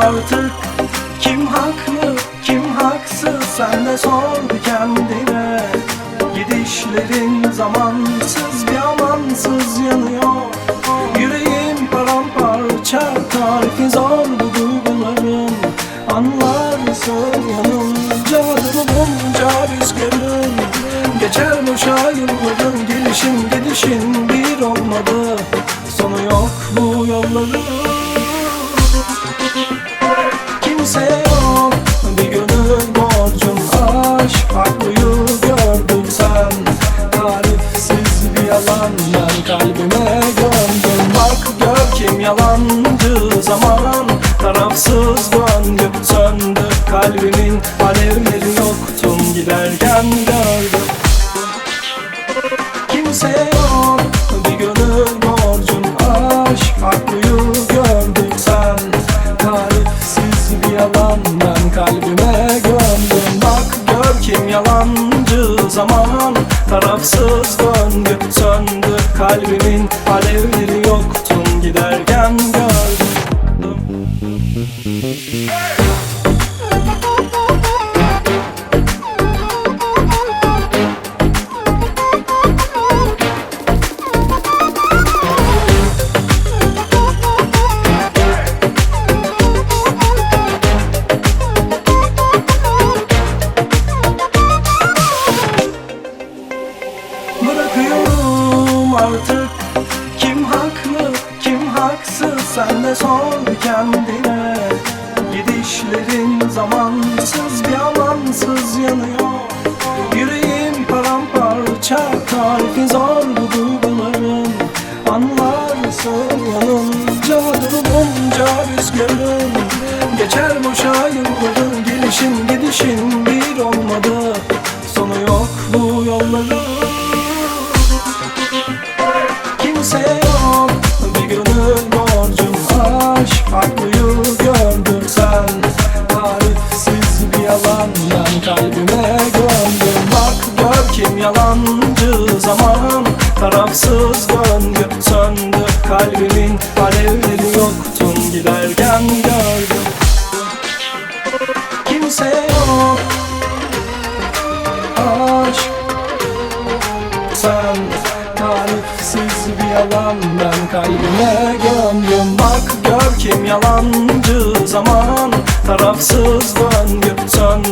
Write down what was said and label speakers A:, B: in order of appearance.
A: artık. Kim haklı, kim haksız, sen de sor kendine. Gidişlerin zamansız, bir amansız yanıyor. Yüreğim paramparça, tarifi zor bu duyguların. Anlarsın yanınca, durulunca rüzgarın. Geçer boşa yılların, gelişin gidişin bir olmadı. Sonu yok bu yolların. Kimse yok, bir gönül borcum, aşk haklıyı gördün sen. Tarifsiz bir yalan, ben kalbime gömdüm. Bak gör kim yalancı, zaman tarafsız döndü. Söndü kalbimin alevleri, yoktum giderken gördüm. Kimse yok, bir gönül borcum, aşk haklıyı gördün sen. Tarifsiz bir yalan, ben kalbime gömdüm. Bak gör kim yalancı, zaman tarafsız döndü. Söndü kalbimin alevleri, yoktum giderken gördüm. Bırakıyorum artık. Kim haklı, kim haksız, sen de sor kendine. Gidişlerin zamansız, bir amansız yanıyor. Yüreğim paramparça, tarifi zor bu duyguların. Anlarsın yanınca, durulunca rüzgarın. Geçer boşa yılların, gelişin gidişin bir olmadı. Sonu yok bu yolların. Kimse yok, bir gönül borcum, aşk haklıyı gördün sen. Tarifsiz bir yalan, ben kalbime gömdüm. Bak gör kim yalancı, zaman tarafsız döndü. Söndü kalbimin alevleri, yoktun giderken gördüm. Kimse yok, aşk sen. Tarifsiz bir yalan, ben kalbime gömdüm. Bak gör kim yalancı, zaman tarafsız döndü. Söndü